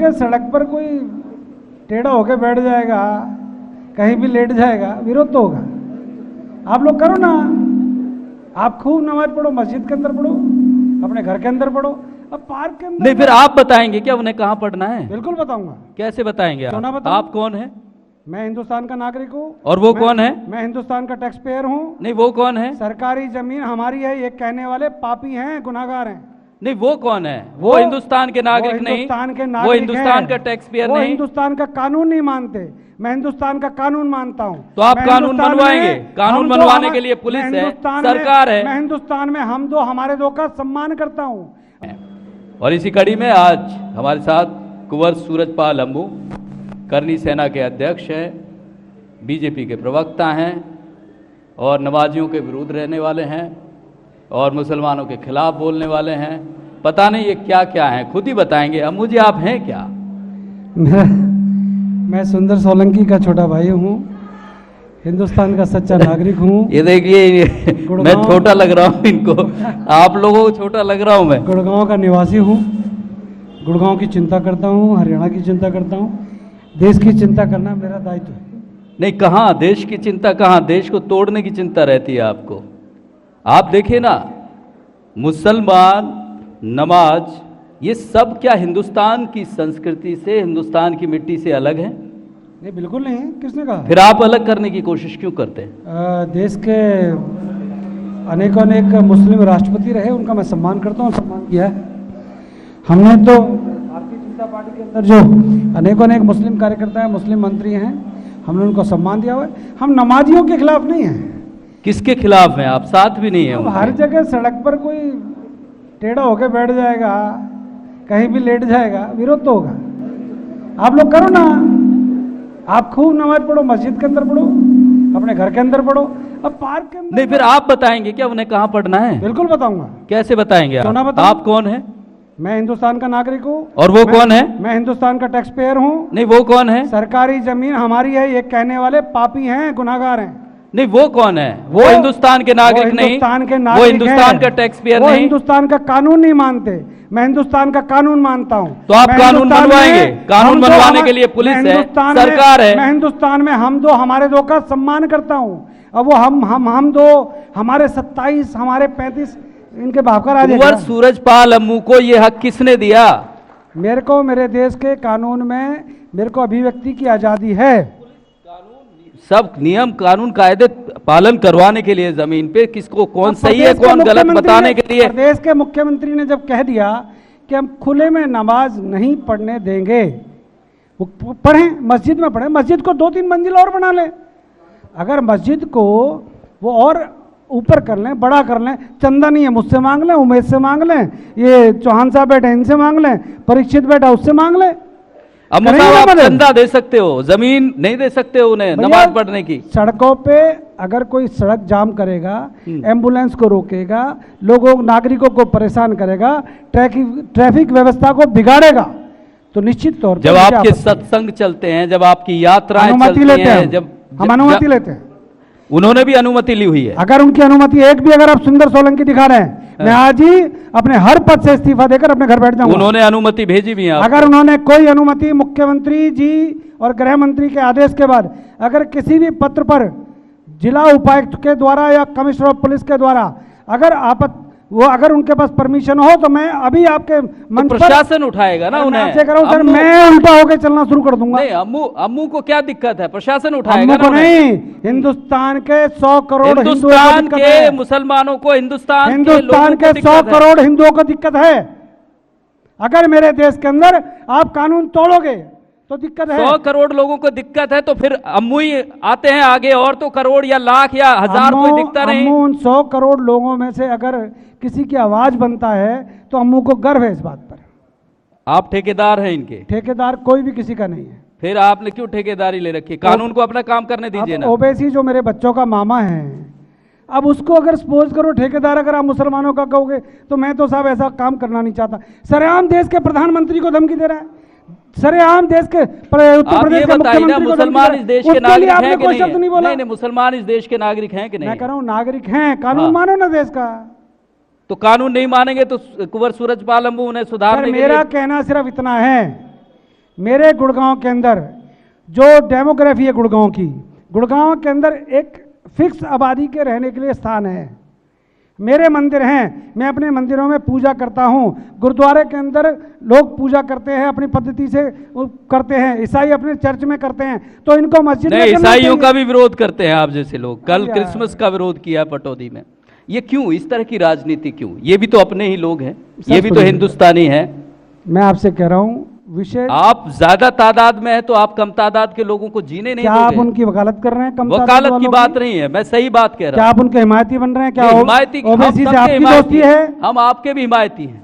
जगह सड़क पर कोई टेढ़ा होके बैठ जाएगा, कहीं भी लेट जाएगा, विरोध तो होगा। आप लोग करो ना, आप खूब नमाज पढ़ो, मस्जिद के अंदर पढ़ो, अपने घर के अंदर पढ़ो, अब पार्क के अंदर नहीं, फिर आप बताएंगे क्या उन्हें कहाँ पढ़ना है? बिल्कुल बताऊंगा। कैसे बताएंगे क्यों ना आप? बताऊं? आप कौन है? मैं हिंदुस्तान का नागरिक हूँ। और वो कौन है? मैं हिंदुस्तान का टैक्स पेयर हूँ। नहीं, वो कौन है? सरकारी जमीन हमारी है, ये कहने वाले पापी हैं, गुनाहगार हैं। नहीं, वो कौन है? वो हिंदुस्तान के नागरिक नहीं, हिंदुस्तान के वो नागरिक हिंदुस्तान हैं। का टैक्स पेयर वो नहीं। हिंदुस्तान का कानून नहीं मानते, मैं हिंदुस्तान का कानून मानता हूँ। तो आप मैं कानून हिंदुस्तान बनवाएंगे? में कानून हम दो बनवाने हम- के लिए पुलिस मैं है, हिंदुस्तान सरकार में- है। मैं हिंदुस्तान में हम दो हमारे दो का सम्मान करता हूँ। और इसी कड़ी में आज हमारे साथ कुंवर सूरजपाल अम्मू, करनी सेना के अध्यक्ष हैं, बीजेपी के प्रवक्ता हैं और नमाजियों के विरुद्ध रहने वाले हैं और मुसलमानों के खिलाफ बोलने वाले हैं। पता नहीं ये क्या क्या है, खुद ही बताएंगे। अम्मू जी, आप हैं क्या? मैं सुंदर सोलंकी का छोटा भाई हूँ, हिंदुस्तान का सच्चा नागरिक हूँ। ये देखिए, मैं छोटा लग रहा हूँ इनको, आप लोगों को छोटा लग रहा हूँ मैं। गुड़गांव का निवासी हूँ, गुड़गांव की चिंता करता हूँ, हरियाणा की चिंता करता हूँ, देश की चिंता करना मेरा दायित्व है। नहीं, कहाँ देश की चिंता, कहाँ देश को तोड़ने की चिंता रहती है आपको? आप देखिए ना, मुसलमान, नमाज, ये सब क्या हिंदुस्तान की संस्कृति से, हिंदुस्तान की मिट्टी से अलग है? नहीं, बिल्कुल नहीं है। किसने कहा? फिर आप अलग करने की कोशिश क्यों करते हैं? देश के अनेकों अनेक मुस्लिम राष्ट्रपति रहे, उनका मैं सम्मान करता हूँ, सम्मान किया है हमने। तो भारतीय जनता पार्टी के अंदर जो अनेकों अनेक मुस्लिम कार्यकर्ता हैं, मुस्लिम मंत्री हैं, हमने उनको सम्मान दिया हुआ है। हम नमाजियों के खिलाफ नहीं हैं। किसके खिलाफ हैं आप? साथ भी नहीं है अब उनके। हर जगह सड़क पर कोई टेढ़ा होके बैठ जाएगा, कहीं भी लेट जाएगा, विरोध तो होगा। आप लोग करो ना, आप खूब नमाज पढ़ो, मस्जिद के अंदर पढ़ो, अपने घर के अंदर पढ़ो, अब पार्क के अंदर नहीं, फिर आप बताएंगे क्या उन्हें कहाँ पढ़ना है? बिल्कुल बताऊंगा। कैसे बताएंगे क्यों ना आप? बताऊं? आप कौन है? मैं हिंदुस्तान का नागरिक हूँ। और वो कौन है? मैं हिंदुस्तान का टैक्स पेयर हूँ। नहीं, वो कौन है? सरकारी जमीन हमारी है, ये कहने वाले पापी हैं, गुनाहगार हैं। नहीं, वो कौन है? वो हिंदुस्तान के नागरिक नहीं, हिंदुस्तान के वो नागरिक हिंदुस्तान हैं। का टैक्स पेयर वो नहीं। हिंदुस्तान का कानून नहीं मानते, मैं हिंदुस्तान का कानून मानता हूँ। तो आप मैं कानून हिंदुस्तान बनवाएंगे? में कानून हम दो बनवाने हम- के लिए पुलिस मैं है, हिंदुस्तान में- सरकार है। मैं हिंदुस्तान में हम दो हमारे दो का सम्मान करता हूँ। अब वो हम दो, हमारे 27, हमारे 35, इनके भावकर आ कुंवर जाएगा। सूरजपाल अम्मू को ये हक किसने दिया? मेरे को, मेरे देश के कानून में मेरे को अभिव्यक्ति की आजादी है। सब नियम कानून कायदे पालन करवाने के लिए जमीन पे किसको कौन सही है प्रदेश के कौन गलत मुख्यमंत्री बताने ने- के लिए। प्रदेश के मुख्यमंत्री ने जब कह दिया कि हम खुले में नमाज नहीं पढ़ने देंगे, वो पढ़ें, मस्जिद में पढ़ें, मस्जिद को 2-3 मंजिल और बना लें। अगर मस्जिद को वो और ऊपर कर लें, बड़ा कर लें, चंदा नहीं है मुझसे मांग लें, उमेश से मांग लें, ये चौहान साहब बैठे इनसे मांग लें, परीक्षित बैठा उससे मांग लें। अब मतलब आप चंदा दे सकते हो, जमीन नहीं दे सकते हो उन्हें नमाज पढ़ने की। सड़कों पे अगर कोई सड़क जाम करेगा, एम्बुलेंस को रोकेगा, लोगों नागरिकों को परेशान करेगा, ट्रैफिक व्यवस्था को बिगाड़ेगा, तो निश्चित तौर पर जब आपके सत्संग चलते हैं, जब आपकी यात्राएं अनुमति चलती लेते हैं, हैं, जब हम अनुमति लेते हैं। उन्होंने भी अनुमति ली हुई है। अगर उनकी अनुमति एक भी अगर आप सुंदर सोलंकी दिखा रहे हैं, मैं आज ही अपने हर पद से इस्तीफा देकर अपने घर बैठ जाऊंगा। उन्होंने अनुमति भेजी भी है आपको? अगर उन्होंने कोई अनुमति मुख्यमंत्री जी और गृह मंत्री के आदेश के बाद अगर किसी भी पत्र पर जिला उपायुक्त के द्वारा या कमिश्नर ऑफ पुलिस के द्वारा अगर उनके पास परमिशन हो, तो मैं अभी आपके तो प्रशासन उठाएगा ना उन्हें। मैं कह रहा हूं सर, मैं उल्टा होकर चलना शुरू कर दूंगा। नहीं, अम्मू को क्या दिक्कत है? प्रशासन उठाएगा अम्मू को नहीं, हिंदुस्तान के 100 करोड़ हिंदुस्तान के मुसलमानों को, हिंदुस्तान के 100 करोड़ हिंदुओं को दिक्कत है। अगर मेरे देश के अंदर आप कानून तोड़ोगे तो दिक्कत है। 100 करोड़ लोगों को दिक्कत है, तो फिर अम्मू ही आते हैं आगे, और तो करोड़ या लाख या हजार कोई दिखता नहीं। अम्मू उन 100 करोड़ लोगों में से अगर किसी की आवाज बनता है तो अम्मू को गर्व है इस बात पर। आप ठेकेदार हैं इनके? ठेकेदार कोई भी किसी का नहीं है। फिर आपने क्यों ठेकेदारी ले रखी? कानून को अपना काम करने दीजिए ना। ओबीसी जो मेरे बच्चों का मामा है, अब उसको अगर सपोज करो ठेकेदार अगर आप मुसलमानों का कहोगे, तो मैं तो साहब ऐसा काम करना नहीं चाहता। सरेआम देश के प्रधानमंत्री को धमकी दे रहा है, सरेआम देश के उत्तर प्रदेश के मुख्यमंत्री को मुसलमान इस देश के नागरिक हैं कि कोई शब्द नहीं बोला। नहीं, मुसलमान इस देश के नागरिक हैं कि नहीं? मैं कह रहा हूं नागरिक हैं, कानून मानो ना देश का। तो कानून नहीं मानेंगे तो कुंवर सूरजपाल अम्मू उन्हें सुधारने के लिए। मेरा कहना सिर्फ इतना है मेरे गुड़गांव के अंदर जो डेमोग्राफी है गुड़गांव के अंदर एक फिक्स आबादी के रहने के लिए स्थान है। मेरे मंदिर हैं, मैं अपने मंदिरों में पूजा करता हूं। गुरुद्वारे के अंदर लोग पूजा करते हैं, अपनी पद्धति से करते हैं। ईसाई अपने चर्च में करते हैं, तो इनको मस्जिद में ईसाइयों का भी विरोध करते हैं आप जैसे लोग। कल क्रिसमस का विरोध किया पटौदी में। ये क्यों, इस तरह की राजनीति क्यों? ये भी तो अपने ही लोग हैं, ये भी तो हिंदुस्तानी हैं। मैं आपसे कह रहा हूं विषय, आप ज्यादा तादाद में है तो आप कम तादाद के लोगों को जीने नहीं क्या दोगे? आप उनकी वकालत कर रहे हैं? कम वकालत की बात नहीं है, मैं सही बात कह रहा हूं। क्या आप उनके हिमायती बन रहे हैं? क्या हिमायती? ओबीसी से आपकी दोस्ती है? हम आपके भी हिमायती हैं,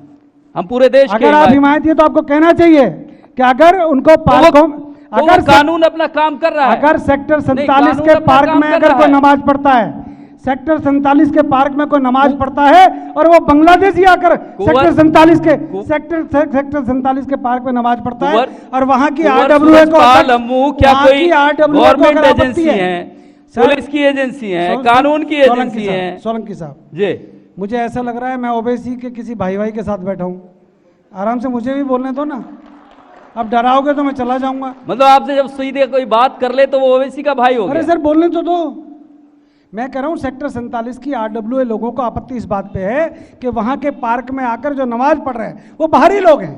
हम पूरे देश के। अगर आप हिमायती है तो आपको कहना चाहिए कि अगर उनको पार्कों, अगर कानून अपना काम कर रहा है, अगर सेक्टर 47 के पार्क में अगर कोई नमाज पढ़ता है, सेक्टर 47 के पार्क में कोई नमाज पढ़ता है और वो बांग्लादेशी आकर सेक्टर 47 के पार्क में नमाज पढ़ता है और वहां की आरडब्ल्यूए को, क्या कोई गवर्नमेंट एजेंसी है, पुलिस की एजेंसी है, कानून की एजेंसी है? सोलंकी साहब जी, मुझे ऐसा लग रहा है मैं ओबीसी के किसी भाई के साथ बैठा हूं। आराम से मुझे भी बोलने दो ना, अब डराओगे तो मैं चला जाऊंगा। मतलब आपसे जब सीधे कोई बात कर ले तो वो ओबीसी का भाई हो गया? अरे सर बोलने तो दो। मैं कह रहा हूं सेक्टर 47 की आरडब्ल्यूए लोगों को आपत्ति इस बात पे है कि वहां के पार्क में आकर जो नमाज पढ़ रहे हैं वो बाहरी लोग हैं।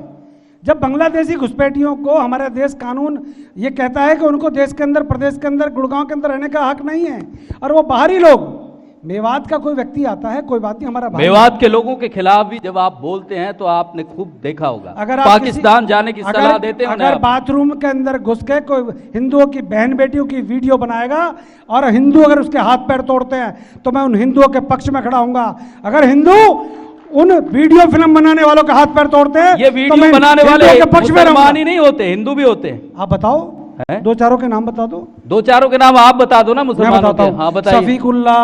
जब बांग्लादेशी घुसपैठियों को हमारा देश कानून ये कहता है कि उनको देश के अंदर, प्रदेश के अंदर, गुड़गांव के अंदर रहने का हक नहीं है, और वो बाहरी लोग, मेवात का कोई व्यक्ति आता है, कोई बात नहीं, हमारा मेवात के लोगों के खिलाफ भी जब आप बोलते हैं तो आपने खूब देखा होगा, अगर पाकिस्तान जाने की सलाह देते हैं। अगर बाथरूम के अंदर घुस के कोई हिंदुओं की बहन बेटियों की वीडियो बनाएगा और हिंदू अगर उसके हाथ पैर तोड़ते हैं तो मैं उन हिंदुओं के पक्ष में खड़ा हूंगा। अगर हिंदू उन वीडियो फिल्म बनाने वालों के हाथ पैर तोड़ते हैं, ये वीडियो बनाने वाले मुसलमान ही नहीं होते, हिंदू भी होते हैं। आप बताओ, दो चारों के नाम बता दो। दो चारों के नाम आप बता दो ना मुसलमानों के। हाँ बताइए। शफीकुल्ला,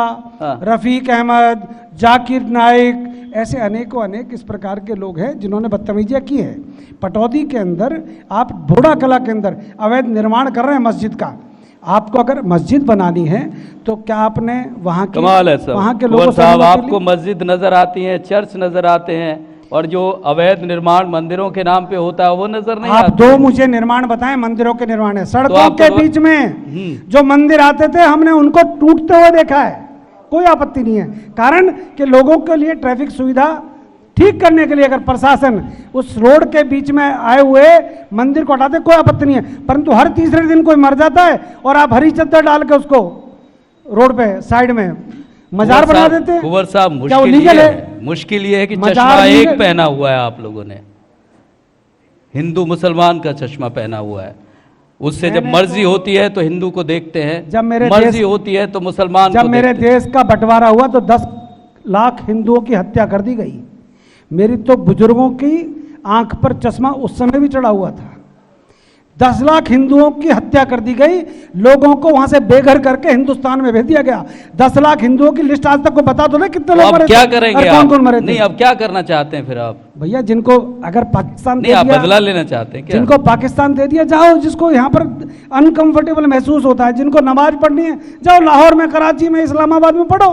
रफीक अहमद, जाकिर नाइक, ऐसे अनेकों अनेक इस प्रकार के लोग हैं जिन्होंने बदतमीजियां की है। पटौदी के अंदर आप भोड़ा कला के अंदर अवैध निर्माण कर रहे हैं मस्जिद का। आपको अगर मस्जिद बनानी है तो क्या आपने वहाँ के, कमाल है सर, वहाँ के लोगों साहब आपको मस्जिद नजर आती है, चर्च नजर आते हैं, और जो अवैध निर्माण मंदिरों के नाम पे होता है वो नजर नहीं आप दो मुझे निर्माण बताएं, मंदिरों के निर्माण है। सड़कों के बीच में जो मंदिर आते थे हमने उनको टूटते हुए देखा है, कोई आपत्ति नहीं है। कारण कि लोगों के लिए ट्रैफिक सुविधा ठीक करने के लिए अगर प्रशासन उस रोड के बीच में आए हुए मंदिर को हटाते, कोई आपत्ति नहीं है। परंतु हर तीसरे दिन कोई मर जाता है और आप हरी चद्दर डाल के उसको रोड पे साइड में मजार बना देते हैं। कुंवर साहब, मुश्किल ये है कि चश्मा एक पहना हुआ है आप लोगों ने, हिंदू मुसलमान का चश्मा पहना हुआ है। उससे जब मर्जी होती है तो हिंदू को देखते हैं, जब मेरे मर्जी होती है तो मुसलमान को। जब मेरे देश का बंटवारा हुआ तो 10 लाख हिंदुओं की हत्या कर दी गई। मेरी तो बुजुर्गों की आंख पर चश्मा उस समय भी चढ़ा हुआ था। 10 लाख हिंदुओं की हत्या कर दी गई, लोगों को वहां से बेघर करके हिंदुस्तान में भेज दिया गया। 10 लाख हिंदुओं की लिस्ट आज तक को बता दो ना कितने लोग मरे, क्या करेंगे, कौन कौन मरे? नहीं, अब क्या करना चाहते हैं फिर आप? भैया जिनको अगर पाकिस्तान दे दिया, बदला लेना चाहते हैं क्या? जिनको पाकिस्तान दे दिया जाओ, जिसको यहाँ पर अनकंफर्टेबल महसूस होता है, जिनको नमाज पढ़नी है जाओ लाहौर में, कराची में, इस्लामाबाद में पढ़ो।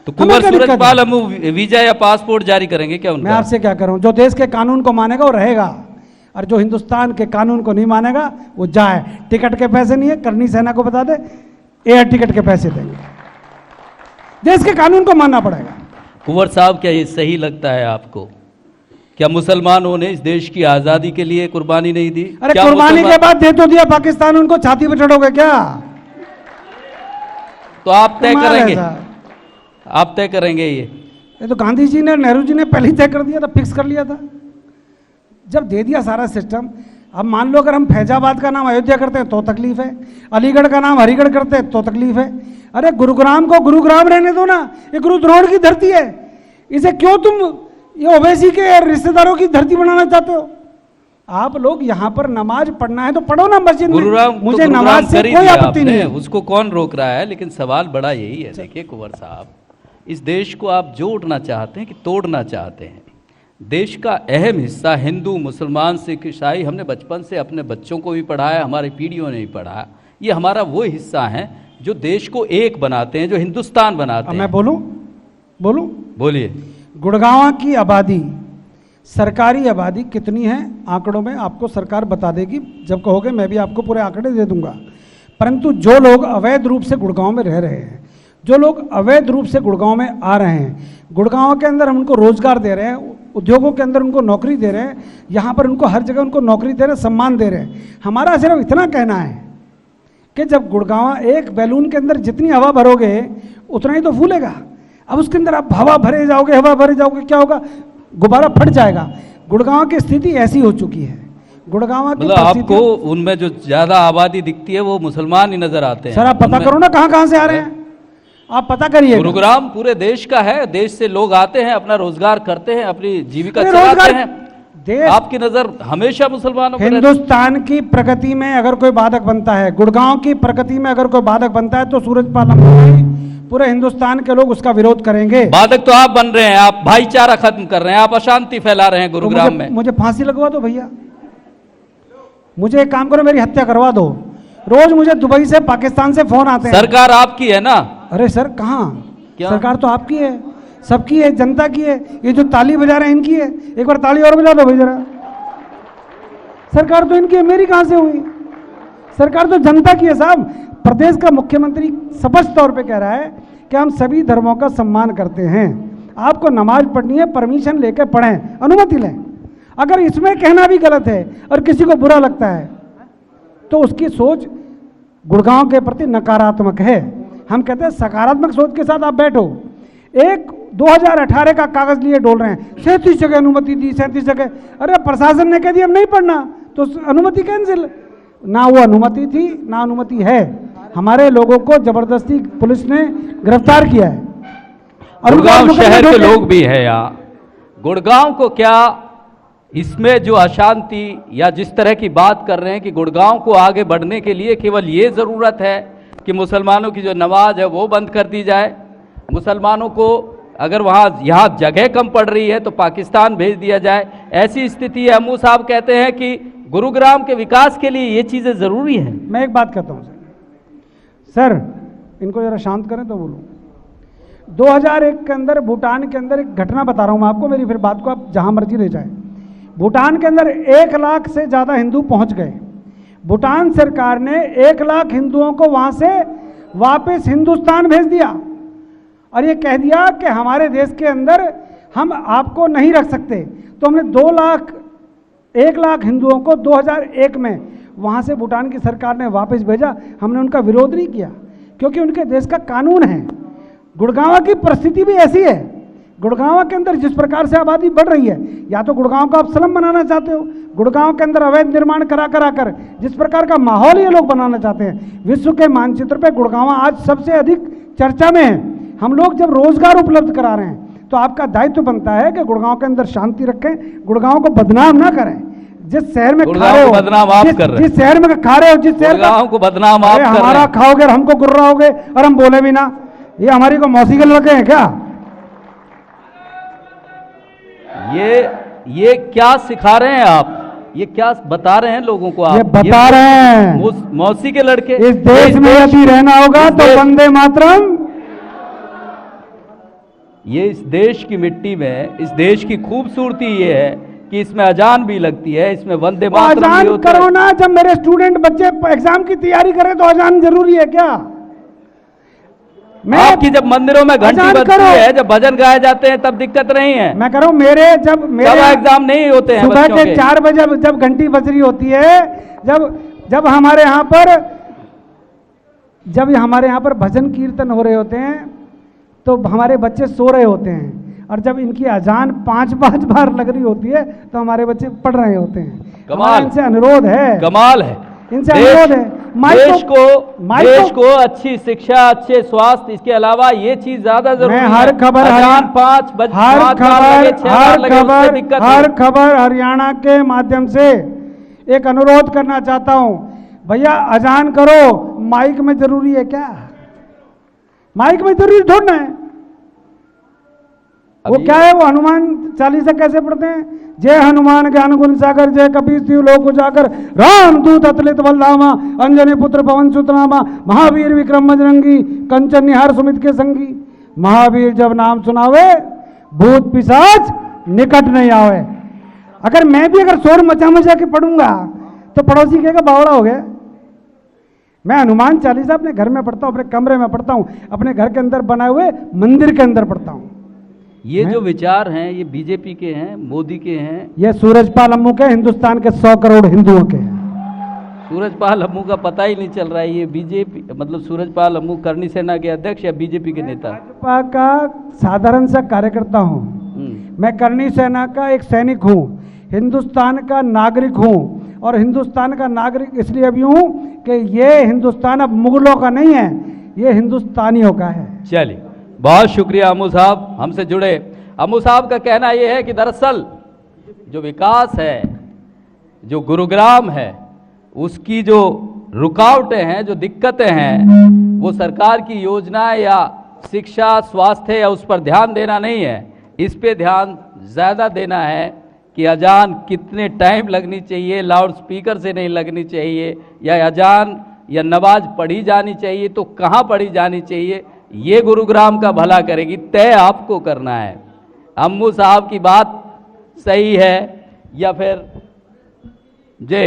तो कुंवर सूरजपाल हम वीजा या पासपोर्ट जारी करेंगे क्या उनका? मैं आपसे क्या करूं, जो देश के कानून को मानेगा वो रहेगा, और जो हिंदुस्तान के कानून को नहीं मानेगा वो जाए। टिकट के पैसे नहीं है, करनी सेना को बता दे, एयर टिकट के पैसे देंगे। देश के कानून को मानना पड़ेगा। कुंवर साहब, क्या ये सही लगता है आपको? क्या मुसलमानों ने इस देश की आजादी के लिए कुर्बानी नहीं दी? अरे कुर्बानी के बाद दे तो दिया पाकिस्तान, उनको छाती पे चढ़ोगे क्या? तो आप तय करेंगे, आप तय करेंगे? ये तो गांधी जी ने, नेहरू जी ने पहले ही तय कर दिया था, फिक्स कर लिया था जब दे दिया सारा सिस्टम। अब मान लो अगर हम फैजाबाद का नाम अयोध्या करते हैं तो तकलीफ है, अलीगढ़ का नाम हरिगढ़ करते हैं तो तकलीफ है। अरे गुरुग्राम को गुरुग्राम रहने दो ना, ये गुरु द्रोण की धरती है, इसे क्यों तुम ये ओवैसी के रिश्तेदारों की धरती बनाना चाहते हो? आप लोग यहाँ पर नमाज पढ़ना है तो पढ़ो ना मस्जिद में, मुझे नमाज से कोई आपत्ति नहीं है, उसको कौन रोक रहा है। लेकिन सवाल बड़ा यही है, देखिए कुंवर साहब, इस देश को आप जोड़ना चाहते हैं कि तोड़ना चाहते हैं? देश का अहम हिस्सा हिंदू, मुसलमान, सिख, ईसाई, हमने बचपन से अपने बच्चों को भी पढ़ाया, हमारी पीढ़ियों ने भी पढ़ाया। ये हमारा वो हिस्सा है जो देश को एक बनाते हैं, जो हिंदुस्तान बनाते हैं। मैं बोलूं? बोलिए। गुड़गांव की आबादी सरकारी आबादी कितनी है आंकड़ों में आपको सरकार बता देगी, जब कहोगे मैं भी आपको पूरे आंकड़े दे दूंगा। परंतु जो लोग अवैध रूप से गुड़गांव में रह रहे हैं, जो लोग अवैध रूप से गुड़गांव में आ रहे हैं, गुड़गांव के अंदर हम उनको रोजगार दे रहे हैं, उद्योगों के अंदर उनको नौकरी दे रहे हैं, यहाँ पर उनको हर जगह उनको नौकरी दे रहे हैं, सम्मान दे रहे हैं। हमारा सिर्फ इतना कहना है कि जब गुड़गांव एक बैलून के अंदर जितनी हवा भरोगे उतना ही तो फूलेगा। अब उसके अंदर आप हवा भरे जाओगे, क्या होगा? गुब्बारा फट जाएगा। गुड़गांव की स्थिति ऐसी हो चुकी है। गुड़गांव की मतलब आपको उनमें जो ज्यादा आबादी दिखती है वो मुसलमान ही नजर आते हैं। सर आप पता करो ना कहाँ से आ रहे हैं, आप पता करिए। गुरुग्राम पूरे देश का है, देश से लोग आते हैं, अपना रोजगार करते हैं, अपनी जीविका चलाते हैं। देश आपकी नजर हमेशा मुसलमानों पर। हिंदुस्तान की प्रगति में अगर कोई बाधक बनता है, गुड़गांव की प्रगति में अगर कोई बाधक बनता है तो सूरजपाल पूरे हिंदुस्तान के लोग उसका विरोध करेंगे। बाधक तो आप बन रहे हैं, आप भाईचारा खत्म कर रहे हैं, आप अशांति फैला रहे हैं गुरुग्राम में। मुझे फांसी लगवा दो भैया, मुझे एक काम करो, मेरी हत्या करवा दो। रोज मुझे दुबई से पाकिस्तान से फोन आते हैं। सरकार आपकी है ना? अरे सर कहाँ, सरकार तो आपकी है, सबकी है, जनता की है। ये जो ताली बजा रहे हैं इनकी है, एक बार ताली और बजा दो भाई जरा। सरकार तो इनकी है, मेरी कहाँ से हुई? सरकार तो जनता की है साहब। प्रदेश का मुख्यमंत्री स्पष्ट तौर पे कह रहा है कि हम सभी धर्मों का सम्मान करते हैं, आपको नमाज पढ़नी है परमिशन लेकर पढ़ें, अनुमति लें। अगर इसमें कहना भी गलत है और किसी को बुरा लगता है तो उसकी सोच गुड़गांव के प्रति नकारात्मक है। हम कहते हैं सकारात्मक सोच के साथ आप बैठो। एक 2018 का कागज लिए डोल रहे हैं, 37 जगह अनुमति दी, 37 जगह। अरे प्रशासन ने कह दिया अब नहीं पढ़ना तो अनुमति कैंसिल। ना वो अनुमति थी ना अनुमति है। हमारे लोगों को जबरदस्ती पुलिस ने गिरफ्तार किया है। गुड़गांव शहर के लोग भी हैं यहाँ। गुड़गांव को क्या इसमें जो अशांति या जिस तरह की बात कर रहे हैं कि गुड़गांव को आगे बढ़ने के लिए केवल ये ज़रूरत है कि मुसलमानों की जो नमाज है वो बंद कर दी जाए, मुसलमानों को अगर यहाँ जगह कम पड़ रही है तो पाकिस्तान भेज दिया जाए, ऐसी स्थिति है। अम्मू साहब कहते हैं कि गुरुग्राम के विकास के लिए ये चीज़ें ज़रूरी हैं। मैं एक बात कहता हूँ सर, इनको जरा शांत करें तो बोलूँ। 2001 के अंदर भूटान के अंदर एक घटना बता रहा हूँ मैं आपको, मेरी फिर बात को आप जहाँ मर्जी ले जाएं। भूटान के अंदर 1 लाख से ज़्यादा हिंदू पहुँच गए। भूटान सरकार ने 1 लाख हिंदुओं को वहाँ से वापस हिंदुस्तान भेज दिया और ये कह दिया कि हमारे देश के अंदर हम आपको नहीं रख सकते। तो हमने 1 लाख हिंदुओं को 2001 में वहाँ से भूटान की सरकार ने वापस भेजा। हमने उनका विरोध नहीं किया क्योंकि उनके देश का कानून है। गुड़गांव की परिस्थिति भी ऐसी है। गुड़गांव के अंदर जिस प्रकार से आबादी बढ़ रही है, या तो गुड़गांव को आप स्लम बनाना चाहते हो, गुड़गांव के अंदर अवैध निर्माण करा जिस प्रकार का माहौल ये लोग बनाना चाहते हैं, विश्व के मानचित्र पे गुड़गांव आज सबसे अधिक चर्चा में है। हम लोग जब रोजगार उपलब्ध करा रहे हैं तो आपका दायित्व बनता है कि गुड़गांव के अंदर शांति रखें, गुड़गांव को बदनाम ना करें। जिस शहर में खा रहे हो, बदनाम आप कर रहे हैं। जिस शहर में खा रहे हो, जिस शहर को बदनाम आप कर रहे हैं। हमारा खाओगे और हमको गुर्राओगे और हम बोले भी ना। ये हमारी को मौसी के लगे हैं क्या? ये क्या सिखा रहे हैं आप? ये क्या बता रहे हैं लोगों को आप? ये बता रहे हैं मौसी के लड़के। इस देश में यदि रहना होगा तो वंदे मातरम। ये इस देश की मिट्टी में, इस देश की खूबसूरती ये है कि इसमें अजान भी लगती है, इसमें वंदे मातरम भी होता है। करो ना, जब मेरे स्टूडेंट बच्चे एग्जाम की तैयारी करें तो अजान जरूरी है क्या? आपकी जब मंदिरों में घंटी बजती है, जब भजन गाए जाते हैं तब दिक्कत नहीं है। मैं कह रहा हूं मेरे एग्जाम नहीं होते हैं। सुबह के 4 बजे जब घंटी बज रही होती है, जब हमारे यहाँ पर भजन कीर्तन हो रहे होते हैं तो हमारे बच्चे सो रहे होते हैं, और जब इनकी अजान 5-5 बार लग रही होती है तो हमारे बच्चे पढ़ रहे होते हैं। कमाल, इनसे अनुरोध है, कमाल है, इनसे अनुरोध है। देश को अच्छी शिक्षा, अच्छे स्वास्थ्य, इसके अलावा ये चीज ज्यादा जरूरी है। हर खबर हरियाणा के माध्यम से एक अनुरोध करना चाहता हूं, भैया अजान करो, माइक में जरूरी है क्या? माइक में जरूरी थोड़ा है। वो क्या है, वो हनुमान चालीसा कैसे पढ़ते हैं? जय हनुमान ज्ञान गुण सागर, जय कपीस तिहु लोक उजागर, राम दूत अतुलित बलधामा, अंजनी पुत्र पवन सुत नामा, महावीर विक्रम बजरंगी, कंचन निहार सुमित के संगी। महावीर जब नाम सुनावे, भूत पिशाच निकट नहीं आवे। अगर मैं भी अगर शोर मचा के पढ़ूंगा तो पड़ोसी कहेगा बावड़ा हो गया। मैं हनुमान चालीसा अपने घर में पढ़ता हूँ, अपने कमरे में पढ़ता हूँ, अपने घर के अंदर बनाए हुए मंदिर के अंदर पढ़ता हूँ। ये जो विचार हैं ये बीजेपी के हैं, मोदी के हैं, ये सूरजपाल अम्मू के, हिंदुस्तान के 100 करोड़ हिंदुओं के हैं। सूरजपाल अम्मू का पता ही नहीं चल रहा है। ये बीजेपी मतलब सूरजपाल अम्मू करनी सेना के अध्यक्ष या बीजेपी के नेता? भाजपा का साधारण सा कार्यकर्ता हूँ, मैं करनी सेना का एक सैनिक हूँ, हिंदुस्तान का नागरिक हूँ। और हिंदुस्तान का नागरिक इसलिए भी हूँ कि ये हिंदुस्तान अब मुगलों का नहीं है, ये हिंदुस्तानियों का है। चलिए, बहुत शुक्रिया अम्मू साहब हमसे जुड़े। अम्मू साहब का कहना यह है कि दरअसल जो विकास है, जो गुरुग्राम है, उसकी जो रुकावटें हैं, जो दिक्कतें हैं, वो सरकार की योजनाएं या शिक्षा, स्वास्थ्य या उस पर ध्यान देना नहीं है, इस पे ध्यान ज़्यादा देना है कि अजान कितने टाइम लगनी चाहिए, लाउड स्पीकर से नहीं लगनी चाहिए, या अजान या नमाज पढ़ी जानी चाहिए तो कहाँ पढ़ी जानी चाहिए, ये गुरुग्राम का भला करेगी। तय आपको करना है। अम्मू साहब की बात सही है या फिर जे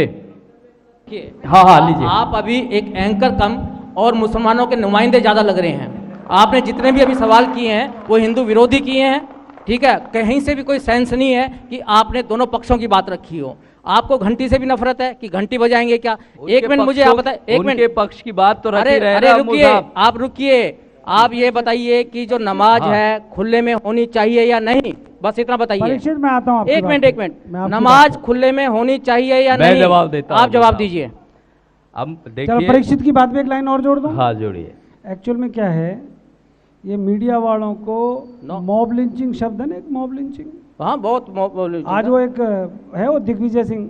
हाँ लीजिए। आप अभी एक एंकर कम और मुसलमानों के नुमाइंदे ज़्यादा लग रहे हैं। आपने जितने भी अभी सवाल किए हैं वो हिंदू विरोधी किए हैं, ठीक है। कहीं से भी कोई सेंस नहीं है कि आपने दोनों पक्षों की बात रखी हो। आपको घंटी से भी नफरत है कि घंटी बजाएंगे क्या? एक मिनट मुझे आप बताएं, एक मिनट। उनके पक्ष की बात तो रखी रहे। अरे रुकिए, आप रुकिए, आप ये बताइए कि जो नमाज है खुले में होनी चाहिए या नहीं, बस इतना बताइए। परीक्षित में आता हूँ। एक मिनट, नमाज खुले में होनी चाहिए या नहीं? मैं जवाब देता हूं। आप जवाब दीजिए। अब देखिए, परीक्षित की बात में एक लाइन और जोड़ दूं। हाँ जोड़िए। एक्चुअल में क्या है, ये मीडिया वालों को मॉब लिंचिंग शब्द है ना, एक मॉब लिंचिंग, हाँ बहुत आज वो एक है वो दिग्विजय सिंह,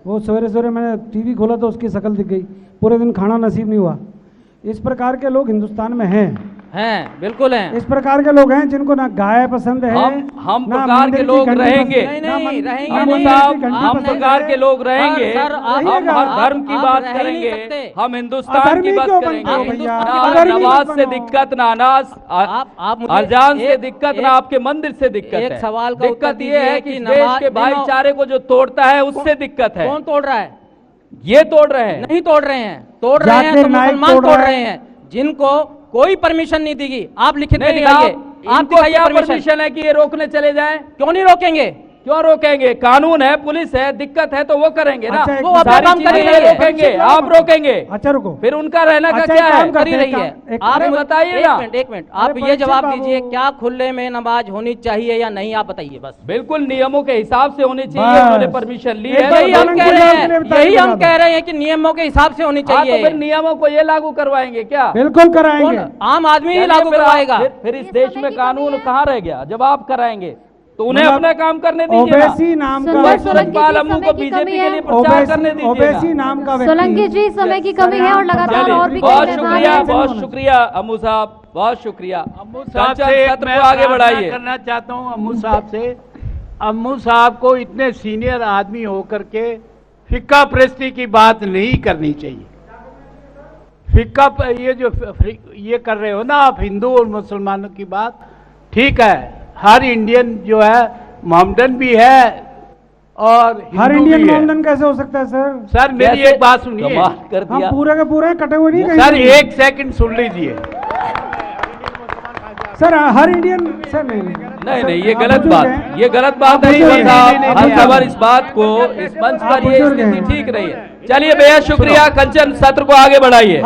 वो सवेरे सवेरे मैंने टीवी खोला तो उसकी शक्ल दिख गई, पूरे दिन खाना नसीब नहीं हुआ। इस प्रकार के लोग हिंदुस्तान में हैं, बिल्कुल हैं। इस प्रकार के लोग हैं जिनको ना गाय पसंद है, हम प्रकार के लोग रहेंगे, रहेंगे। हम प्रकार के लोग रहेंगे, हम धर्म की बात करेंगे, हम हिंदुस्तान की बात करेंगे। ना नमाज से दिक्कत, ना अनाज, अजान से दिक्कत, ना आपके मंदिर से दिक्कत है। सवाल का दिक्कत ये है कि देश के भाईचारे को जो तोड़ता है उससे दिक्कत है। कौन तोड़ रहा है? ये तोड़ रहे हैं। नहीं तोड़ रहे हैं, तोड़ रहे हैं तो मुसलमान तोड़ रहे हैं जिनको कोई परमिशन नहीं देगी। आप लिखित में दिखाइए, आपको क्या परमिशन है कि ये रोकने चले जाएं? क्यों नहीं रोकेंगे? क्यों रोकेंगे? कानून है, पुलिस है, दिक्कत है तो वो करेंगे ना। वो अपना काम कर रही है, रोकेंगे, आप रोकेंगे। अच्छा रुको, फिर उनका रहना का क्या है? कर ही रही है। आप बताइए ना। एक मिनट, आप ये जवाब दीजिए, क्या खुले में नमाज होनी चाहिए या नहीं? आप बताइए बस। बिल्कुल नियमों के हिसाब से होनी चाहिए। उन्होंने परमिशन ली है, यही हम कह रहे हैं, यही हम कह रहे हैं कि नियमों के हिसाब से होनी चाहिए। फिर नियमों को ये लागू करवाएंगे क्या? बिल्कुल कराएंगे, आम आदमी ही लागू करवाएगा। फिर इस देश में कानून कहाँ रह गया? जब आप कराएंगे तो उन्हें अपना काम करने दीजिए। ओवैसी नाम का सूरजपाल अम्मू को बीजेपी के लिए प्रचार करने दीजिए। ओवैसी नाम का व्यक्ति, सोलंकी जी, समय की कमी है और लगातार और भी बहुत शुक्रिया, बहुत शुक्रिया अम्मू साहब, बहुत शुक्रिया। अम्मू साहब से सत्र को आगे बढ़ाइए। करना चाहता हूँ अम्मू साहब से, अम्मू साहब को इतने सीनियर आदमी होकर के फिक्का प्रस्ती की बात नहीं करनी चाहिए। फिक्का ये जो ये कर रहे हो ना आप, हिंदू और मुसलमानों की बात, ठीक है, हर इंडियन जो है मोहम्मदन भी है और हर इंडियन मोहम्मदन कैसे हो सकता है सर? सर मेरी एक बात सुनिए, हम पूरे के पूरे कटे हुए नहीं सर, एक सेकंड सुन लीजिए सर। हर इंडियन सर नहीं, ये गलत बात, ये गलत बात है। इस बात को इस मंच पर ये स्थिति ठीक नहीं है। चलिए बेहद शुक्रिया। कंचन, सत्र को आगे बढ़ाइए।